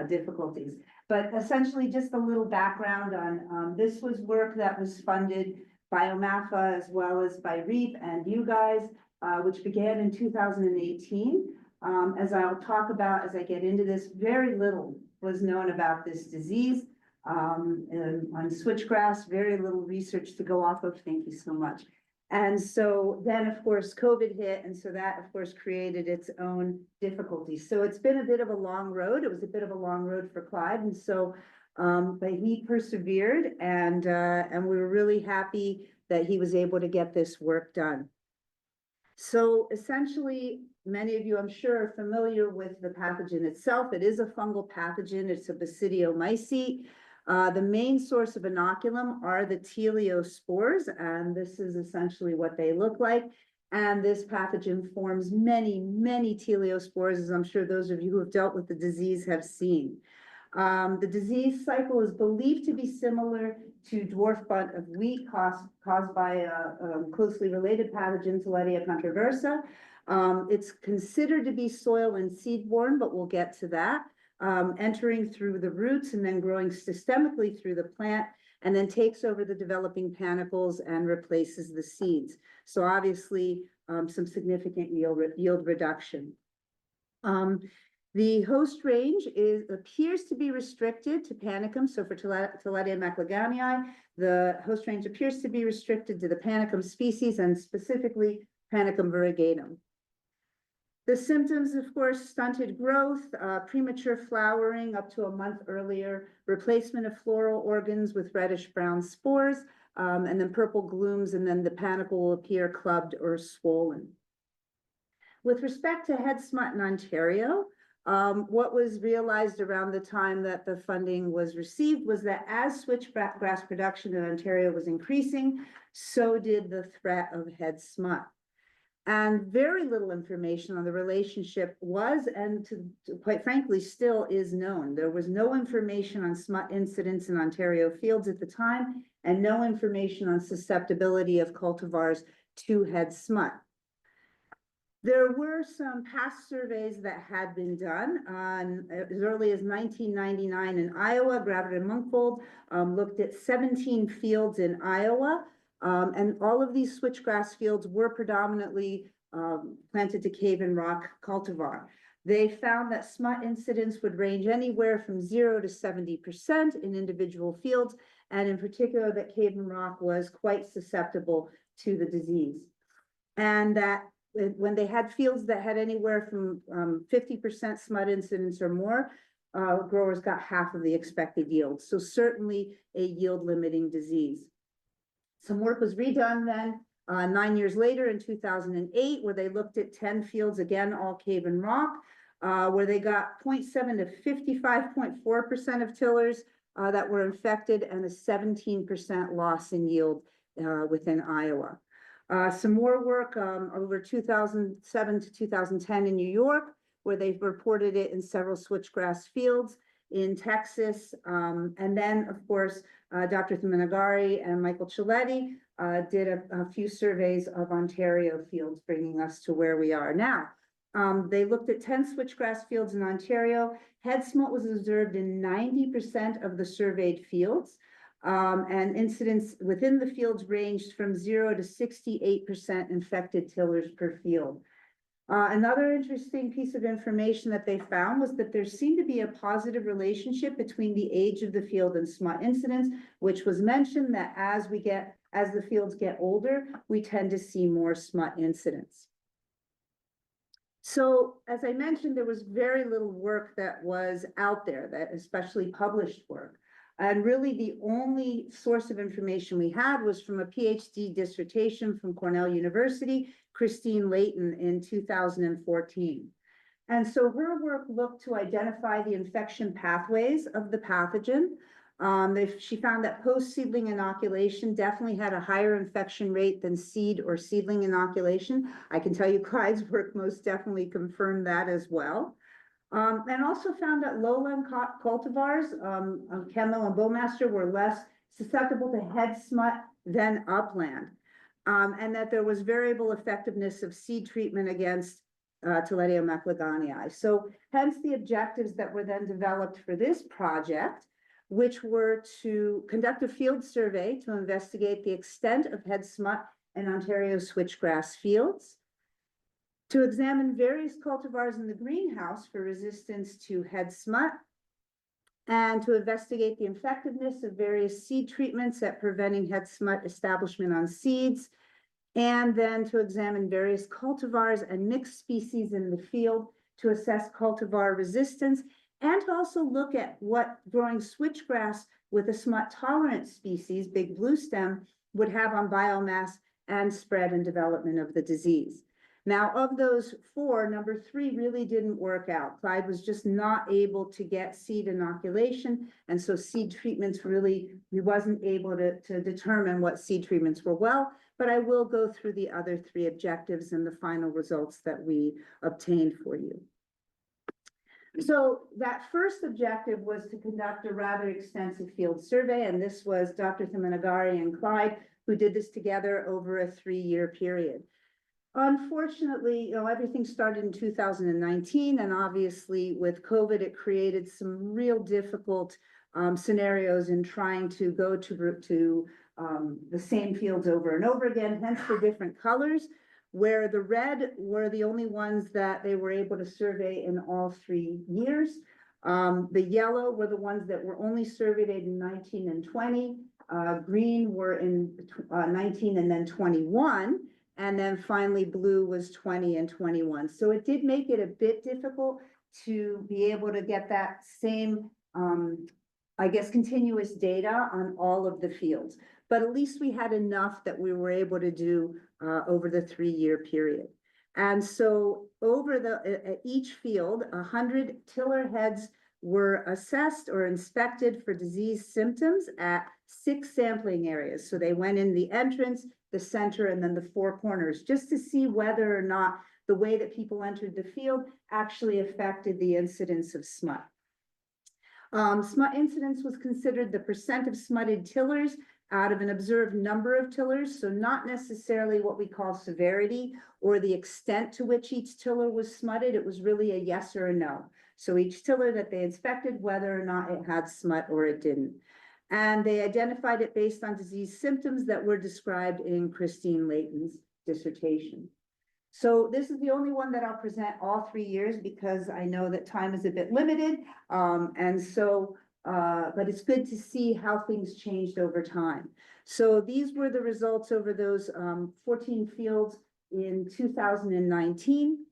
difficulties. But essentially, just a little background on this was work that was funded by OMAFA as well as by REAP and you guys, which began in 2018. As I'll talk about as I get into this, very little was known about this disease. On switchgrass, very little research to go off of. Thank you so much. And so then, of course, COVID hit, and so that, of course, created its own difficulties. So it's been a bit of a long road. It was a bit of a long road for Clyde, and so, but he persevered, and we were really happy that he was able to get this work done. So essentially, many of you, I'm sure, are familiar with the pathogen itself. It is a fungal pathogen. It's a basidiomycete. The main source of inoculum are the teleospores, and this is essentially what they look like. And this pathogen forms many, many teleospores, as I'm sure those of you who have dealt with the disease have seen. The disease cycle is believed to be similar to dwarf bunt of wheat caused by a closely related pathogen, Tilletia controversa. It's considered to be soil and seed-borne, but we'll get to that. Entering through the roots and then growing systemically through the plant, and then takes over the developing panicles and replaces the seeds. So obviously, some significant yield reduction. The host range appears to be restricted to Panicum. So for Tilletia maclaganii, the host range appears to be restricted to the Panicum species and specifically Panicum virgatum. The symptoms, of course, stunted growth, premature flowering up to a month earlier, replacement of floral organs with reddish-brown spores, and then purple glooms, and then the panicle will appear clubbed or swollen. With respect to head smut in Ontario, what was realized around the time that the funding was received was that as switchgrass production in Ontario was increasing, so did the threat of head smut. And very little information on the relationship was, and quite frankly, still is known. There was no information on smut incidents in Ontario fields at the time, and no information on susceptibility of cultivars to head smut. There were some past surveys that had been done as early as 1999 in Iowa. Gravett and Munkfold looked at 17 fields in Iowa. And all of these switchgrass fields were predominantly planted to cave and rock cultivar. They found that smut incidence would range anywhere from 0 to 70% in individual fields, and in particular that cave and rock was quite susceptible to the disease. And that when they had fields that had anywhere from 50% smut incidence or more, growers got half of the expected yield. So certainly a yield limiting disease. Some work was redone then 9 years later in 2008, where they looked at 10 fields, again, all cave and rock, where they got 0.7 to 55.4% of tillers that were infected and a 17% loss in yield within Iowa. Some more work over 2007 to 2010 in New York, where they've reported it in several switchgrass fields in Texas. And then, of course, Dr. Thamanagari and Michael Chiletti did a few surveys of Ontario fields, bringing us to where we are now. They looked at 10 switchgrass fields in Ontario. Head smut was observed in 90% of the surveyed fields. And incidence within the fields ranged from 0 to 68% infected tillers per field. Another interesting piece of information that they found was that there seemed to be a positive relationship between the age of the field and smut incidence, which was mentioned that as the fields get older, we tend to see more smut incidence. So, as I mentioned, there was very little work that was out there, that especially published work. And really the only source of information we had was from a PhD dissertation from Cornell University, Christine Layton, in 2014. And so her work looked to identify the infection pathways of the pathogen. She found that post-seedling inoculation definitely had a higher infection rate than seed or seedling inoculation. I can tell you Clyde's work most definitely confirmed that as well. And also found that lowland cultivars, Chemo and Bowmaster, were less susceptible to head smut than upland. And that there was variable effectiveness of seed treatment against Tilletia maclaganii. So hence the objectives that were then developed for this project, which were to conduct a field survey to investigate the extent of head smut in Ontario's switchgrass fields, to examine various cultivars in the greenhouse for resistance to head smut, and to investigate the effectiveness of various seed treatments at preventing head smut establishment on seeds, and then to examine various cultivars and mixed species in the field to assess cultivar resistance, and to also look at what growing switchgrass with a smut-tolerant species, big blue stem, would have on biomass and spread and development of the disease. Now, of those four, number 3 really didn't work out. Clyde was just not able to get seed inoculation, and so seed treatments really, we wasn't able to determine what seed treatments were well, but I will go through the other 3 objectives and the final results that we obtained for you. So that first objective was to conduct a rather extensive field survey, and this was Dr. Tilletia and Clyde, who did this together over a 3-year period. Unfortunately, everything started in 2019, and obviously with COVID, it created some real difficult scenarios in trying to go to the same fields over and over again, hence the different colors, where the red were the only ones that they were able to survey in all 3 years. The yellow were the ones that were only surveyed in 19 and 20. Green were in 19 and then 21. And then finally, blue was 20 and 21. So it did make it a bit difficult to be able to get that same, I guess, continuous data on all of the fields. But at least we had enough that we were able to do over the 3-year period. And so over at each field, 100 tiller heads were assessed or inspected for disease symptoms at 6 sampling areas. So they went in the entrance, the center, and then the 4 corners, just to see whether or not the way that people entered the field actually affected the incidence of smut. Smut incidence was considered the percent of smutted tillers out of an observed number of tillers, so not necessarily what we call severity or the extent to which each tiller was smutted. It was really a yes or a no. So each tiller that they inspected, whether or not it had smut or it didn't. And they identified it based on disease symptoms that were described in Christine Layton's dissertation. So this is the only one that I'll present all 3 years because I know that time is a bit limited. But it's good to see how things changed over time. So these were the results over those 14 fields in 2019.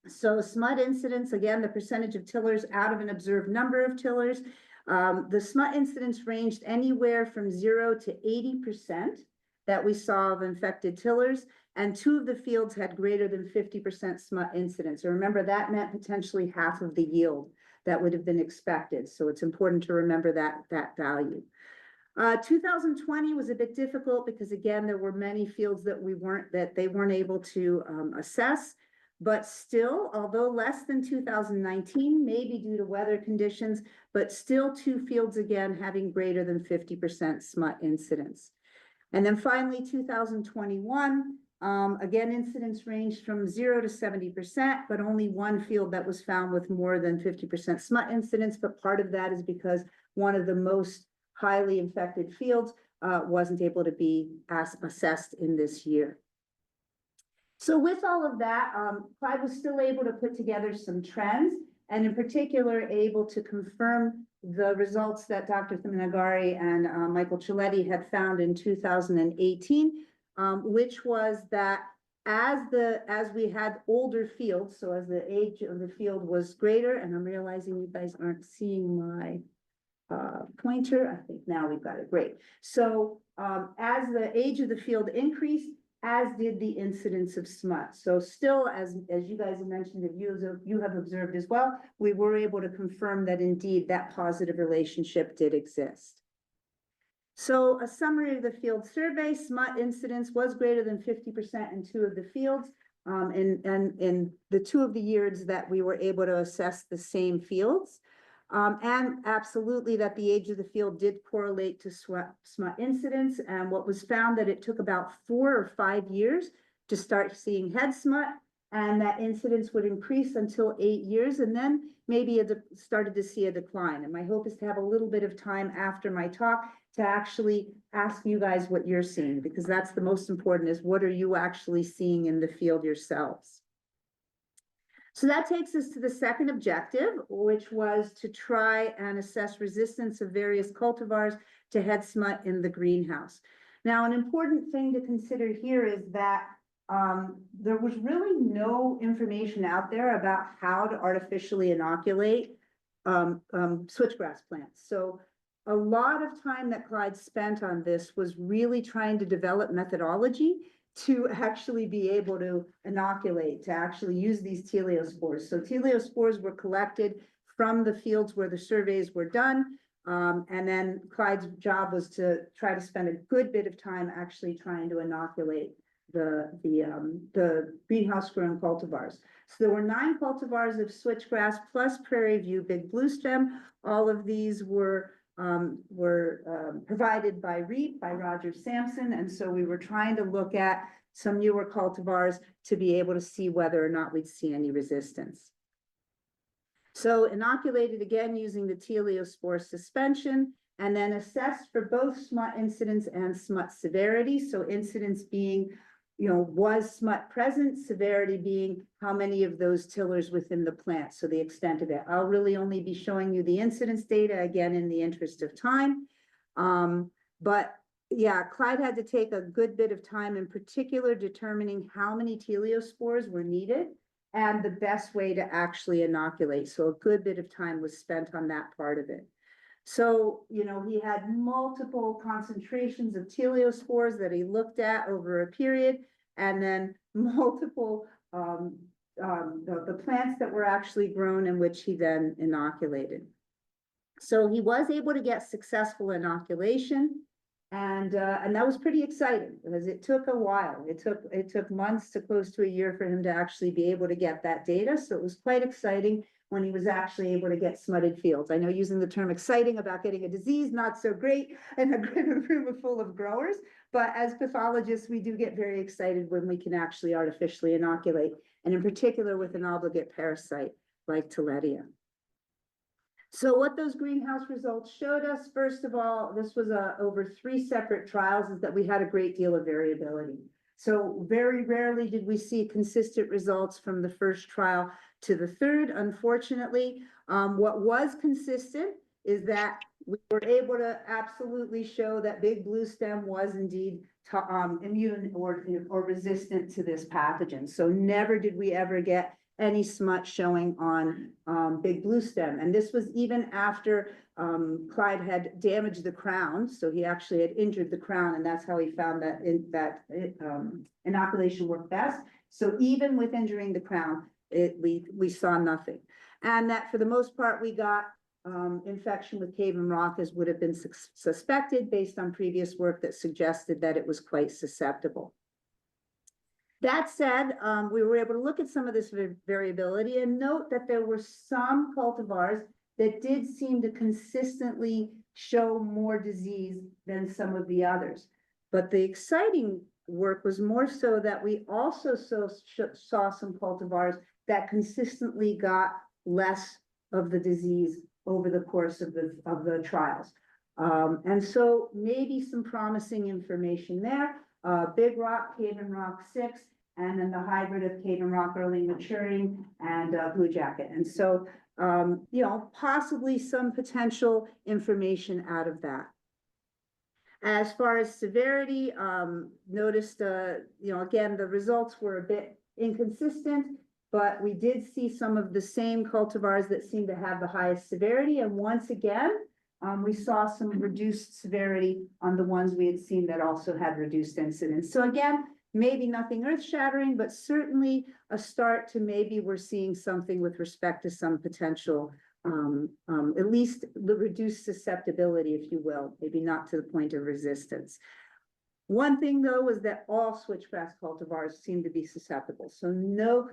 So smut incidence, again, the percentage of tillers out of an observed number of tillers. The smut incidence ranged anywhere from 0 to 80% that we saw of infected tillers, and 2 of the fields had greater than 50% smut incidence. So remember, that meant potentially half of the yield that would have been expected. So it's important to remember that value. 2020 was a bit difficult because again, there were many fields that they weren't able to assess. But still, although less than 2019, maybe due to weather conditions, but still 2 fields again having greater than 50% smut incidence. And then finally, 2021, again, incidence ranged from 0 to 70%, but only 1 field that was found with more than 50% smut incidence. But part of that is because one of the most highly infected fields wasn't able to be assessed in this year. So with all of that, Clyde was still able to put together some trends, and in particular, able to confirm the results that Dr. Tilletia and Michael Tilletia had found in 2018, which was that as we had older fields, so as the age of the field was greater, and I'm realizing you guys aren't seeing my pointer. I think now we've got it. Great. So as the age of the field increased, as did the incidence of smut. So still, as you guys have mentioned, if you have observed as well, we were able to confirm that indeed that positive relationship did exist. So a summary of the field survey: smut incidence was greater than 50% in 2 of the fields, and in the 2 of the years that we were able to assess the same fields. And absolutely that the age of the field did correlate to smut incidence. And what was found that it took about 4 or 5 years to start seeing head smut. and that incidence would increase until 8 years, and then maybe started to see a decline. And my hope is to have a little bit of time after my talk to actually ask you guys what you're seeing, because that's the most important, is what are you actually seeing in the field yourselves? So that takes us to the second objective, which was to try and assess resistance of various cultivars to head smut in the greenhouse. Now, an important thing to consider here is that there was really no information out there about how to artificially inoculate switchgrass plants. So a lot of time that Clyde spent on this was really trying to develop methodology to actually be able to inoculate, to actually use these teleospores. So teleospores were collected from the fields where the surveys were done. And then Clyde's job was to try to spend a good bit of time actually trying to inoculate the greenhouse grown cultivars. So there were 9 cultivars of switchgrass plus Prairie View Big Blue Stem. All of these were provided by REAP, by Roger Sampson. And so we were trying to look at some newer cultivars to be able to see whether or not we'd see any resistance. So inoculated again using the teleospore suspension, and then assessed for both smut incidence and smut severity. So incidence being, was smut present, severity being how many of those tillers within the plant, so the extent of it. I'll really only be showing you the incidence data, again, in the interest of time. But yeah, Clyde had to take a good bit of time, in particular determining how many teleospores were needed and the best way to actually inoculate. So a good bit of time was spent on that part of it. So, he had multiple concentrations of teleospores that he looked at over a period, and then multiple, the plants that were actually grown in which he then inoculated. So he was able to get successful inoculation, and that was pretty exciting because it took a while. It took months to close to a year for him to actually be able to get that data. So it was quite exciting when he was actually able to get smutted fields. I know using the term exciting about getting a disease, not so great in a room full of growers, but as pathologists, we do get very excited when we can actually artificially inoculate, and in particular with an obligate parasite like Tilletia. So what those greenhouse results showed us, first of all, this was over 3 separate trials, is that we had a great deal of variability. So very rarely did we see consistent results from the first trial to the third. Unfortunately, what was consistent is that we were able to absolutely show that Big Blue Stem was indeed immune or resistant to this pathogen. So never did we ever get any smut showing on Big Blue Stem. And this was even after Clyde had damaged the crown. So he actually had injured the crown, and that's how he found that inoculation worked best. So even with injuring the crown, we saw nothing. And that for the most part, we got infection with cave and rock, as would have been suspected based on previous work that suggested that it was quite susceptible. That said, we were able to look at some of this variability and note that there were some cultivars that did seem to consistently show more disease than some of the others. But the exciting work was more so that we also saw some cultivars that consistently got less of the disease over the course of the trials. And so maybe some promising information there. Big Rock, Cave and Rock 6, and then the hybrid of Cave and Rock early maturing and Blue Jacket. And so, possibly some potential information out of that. As far as severity, noticed, again, the results were a bit inconsistent, but we did see some of the same cultivars that seem to have the highest severity. And once again, we saw some reduced severity on the ones we had seen that also had reduced incidence. So again, maybe nothing earth-shattering, but certainly a start to maybe we're seeing something with respect to some potential, at least the reduced susceptibility, if you will, maybe not to the point of resistance. One thing though was that all switchgrass cultivars seemed to be susceptible. So no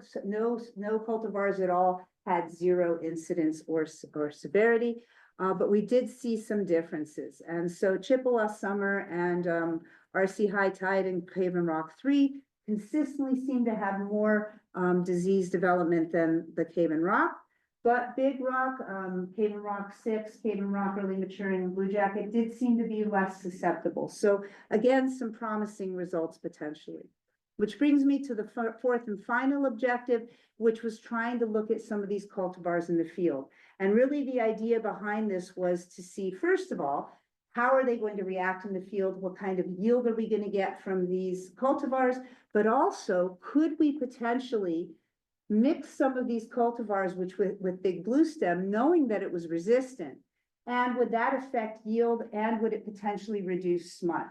cultivars at all had 0 incidence or severity. But we did see some differences. And so Chippewa Summer and RC High Tide and Cave and Rock 3 consistently seem to have more disease development than the cave and rock. But Big Rock, Cave and Rock 6, Cave and Rock early maturing, and Blue Jacket did seem to be less susceptible. So again, some promising results potentially. Which brings me to the fourth and final objective, which was trying to look at some of these cultivars in the field. And really the idea behind this was to see, first of all, how are they going to react in the field? What kind of yield are we going to get from these cultivars? But also, could we potentially mix some of these cultivars with Big Blue Stem, knowing that it was resistant? And would that affect yield, and would it potentially reduce smut?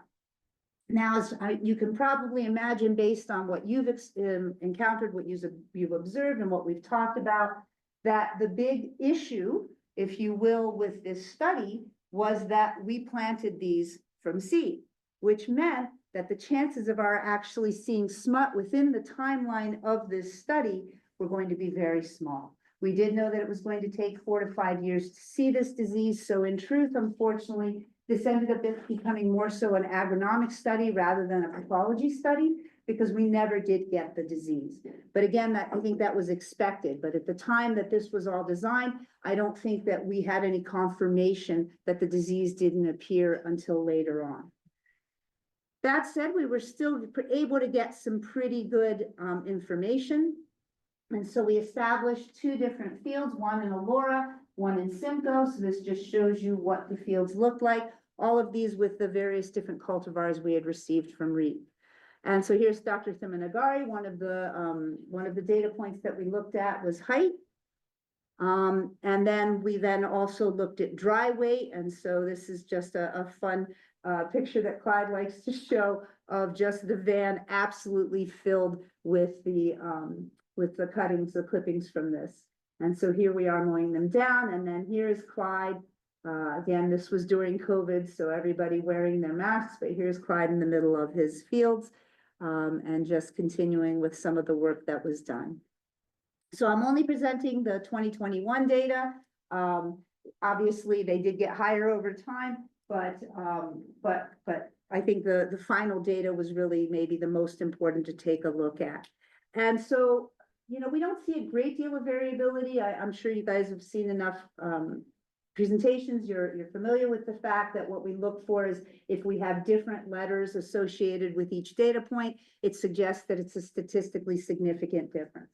Now, as you can probably imagine, based on what you've encountered, what you've observed, and what we've talked about, that the big issue, if you will, with this study was that we planted these from seed, which meant that the chances of our actually seeing smut within the timeline of this study were going to be very small. We did know that it was going to take 4 to 5 years to see this disease. So in truth, unfortunately, this ended up becoming more so an agronomic study rather than a pathology study, because we never did get the disease. But again, I think that was expected. But at the time that this was all designed, I don't think that we had any confirmation that the disease didn't appear until later on. That said, we were still able to get some pretty good information. And so we established 2 different fields, one in Elora, one in Simcoe. So this just shows you what the fields looked like. All of these with the various different cultivars we had received from REAP. And so here's Dr. Thimanagari. One of the data points that we looked at was height. And then we also looked at dry weight. And so this is just a fun picture that Clyde likes to show of just the van absolutely filled with the cuttings, the clippings from this. And so here we are mowing them down. And then here's Clyde. Again, this was during COVID, so everybody wearing their masks, but here's Clyde in the middle of his fields, and just continuing with some of the work that was done. So I'm only presenting the 2021 data. Obviously they did get higher over time, but I think the final data was really maybe the most important to take a look at. And so, you know, we don't see a great deal of variability. I'm sure you guys have seen enough presentations. You're familiar with the fact that what we look for is if we have different letters associated with each data point, it suggests that it's a statistically significant difference.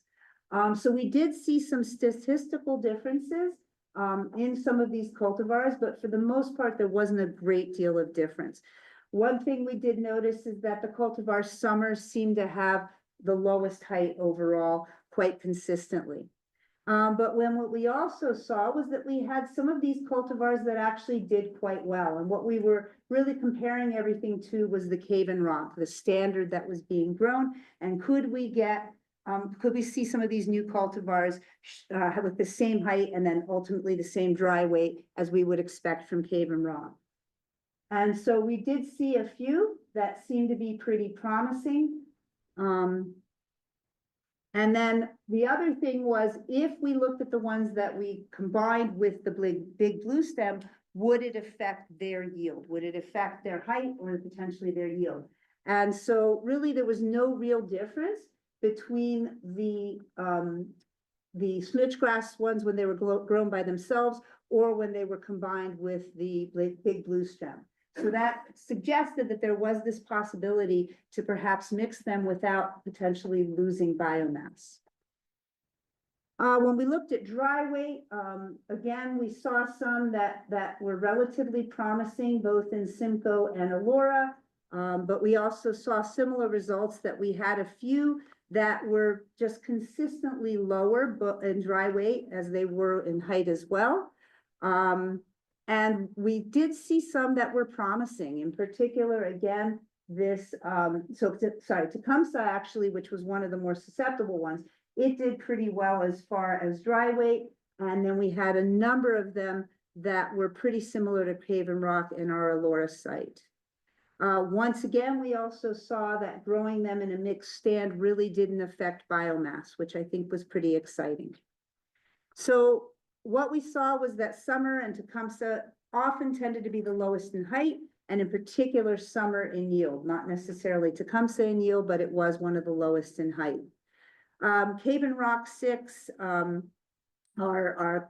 So we did see some statistical differences in some of these cultivars, but for the most part, there wasn't a great deal of difference. One thing we did notice is that the cultivar Summer seemed to have the lowest height overall quite consistently. But what we also saw was that we had some of these cultivars that actually did quite well. And what we were really comparing everything to was the Cave and Rock, the standard that was being grown. And could we see some of these new cultivars with the same height and then ultimately the same dry weight as we would expect from Cave and Rock? And so we did see a few that seemed to be pretty promising. And then the other thing was, if we looked at the ones that we combined with the big blue stem, would it affect their yield? Would it affect their height or potentially their yield? And so really there was no real difference between the switchgrass ones when they were grown by themselves or when they were combined with the big blue stem. So that suggested that there was this possibility to perhaps mix them without potentially losing biomass. When we looked at dry weight, again, we saw some that were relatively promising, both in Simcoe and Elora, but we also saw similar results that we had a few that were just consistently lower in dry weight as they were in height as well. And we did see some that were promising, in particular, again, this, Tecumseh actually, which was one of the more susceptible ones, it did pretty well as far as dry weight. And then we had a number of them that were pretty similar to Cave and Rock in our Elora site. Once again, we also saw that growing them in a mixed stand really didn't affect biomass, which I think was pretty exciting. So what we saw was that Summer and Tecumseh often tended to be the lowest in height and in particular, summer in yield, not necessarily Tecumseh in yield, but it was one of the lowest in height. Cave and Rock 6, our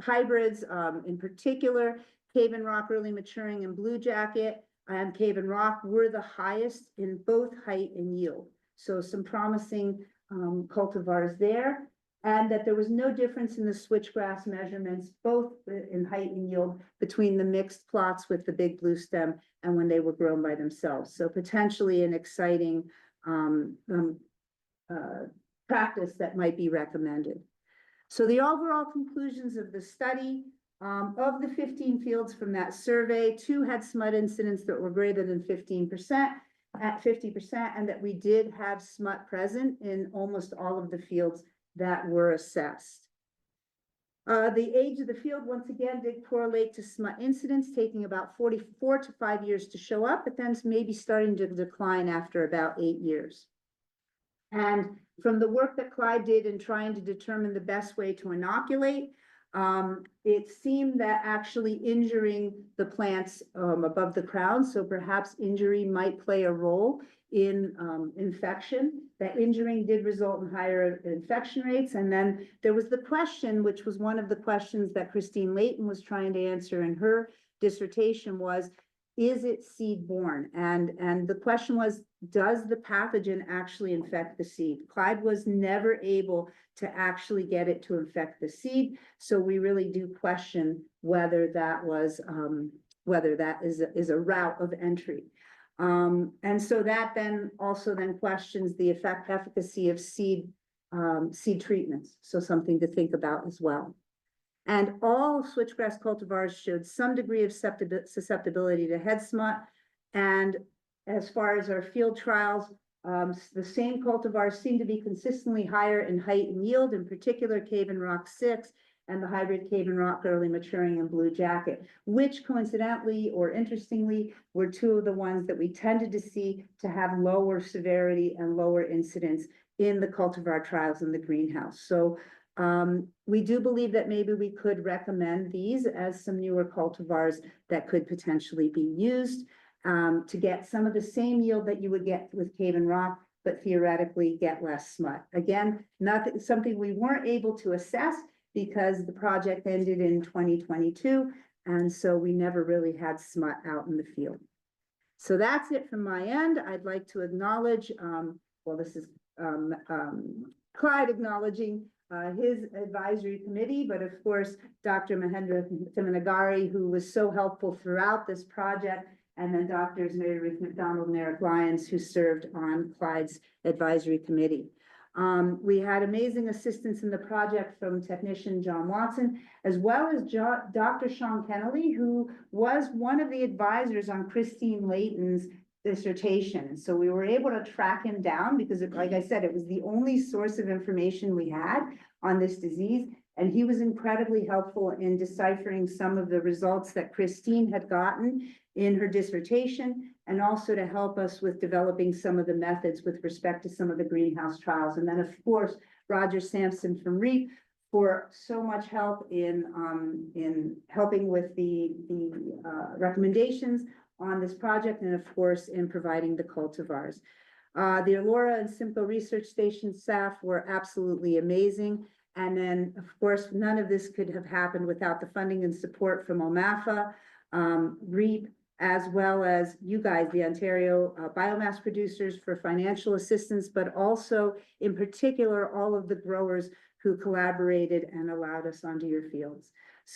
hybrids, in particular, Cave and Rock early maturing and Blue Jacket and Cave and Rock were the highest in both height and yield. So some promising cultivars there, and that there was no difference in the switchgrass measurements, both in height and yield, between the mixed plots with the big blue stem and when they were grown by themselves. So potentially an exciting practice that might be recommended. So the overall conclusions of the study, of the 15 fields from that survey, 2 had smut incidents that were greater than 15%, at 50%, and that we did have smut present in almost all of the fields that were assessed. The age of the field, once again, did correlate to smut incidents, taking about 4 to 5 years to show up, but then maybe starting to decline after about 8 years. And from the work that Clyde did in trying to determine the best way to inoculate, it seemed that actually injuring the plants above the crown, so perhaps injury might play a role in infection. That injuring did result in higher infection rates. And then there was the question, which was one of the questions that Christine Layton was trying to answer in her dissertation, was, is it seed-borne? And the question was, does the pathogen actually infect the seed? Clyde was never able to actually get it to infect the seed. So we really do question whether that was, whether that is a route of entry. And so that then also questions the efficacy of seed treatments. So something to think about as well. And all switchgrass cultivars showed some degree of susceptibility to head smut. And as far as our field trials, the same cultivars seem to be consistently higher in height and yield, in particular Cave and Rock 6 and the hybrid Cave and Rock early maturing and Blue Jacket, which coincidentally or interestingly were 2 of the ones that we tended to see to have lower severity and lower incidence in the cultivar trials in the greenhouse. So we do believe that maybe we could recommend these as some newer cultivars that could potentially be used to get some of the same yield that you would get with Cave and Rock, but theoretically get less smut. Again, something we weren't able to assess because the project ended in 2022, and so we never really had smut out in the field. So that's it from my end. I'd like to acknowledge, well, this is Clyde acknowledging his advisory committee, but of course, Dr. Mahendra Thimanagari, who was so helpful throughout this project, and then Drs. Mary Ruth McDonald and Eric Lyons, who served on Clyde's advisory committee. We had amazing assistance in the project from technician John Watson, as well as Dr. Sean Kennelly, who was one of the advisors on Christine Layton's dissertation. So we were able to track him down because, like I said, it was the only source of information we had on this disease. And he was incredibly helpful in deciphering some of the results that Christine had gotten in her dissertation, and also to help us with developing some of the methods with respect to some of the greenhouse trials. And then of course, Roger Sampson from REAP for so much help in helping with the recommendations on this project, and of course, in providing the cultivars. The Elora and Simcoe Research Station staff were absolutely amazing. And then, of course, none of this could have happened without the funding and support from OMAFA, REAP, as well as you guys, the Ontario biomass producers, for financial assistance, but also, in particular, all of the growers who collaborated and allowed us onto your fields.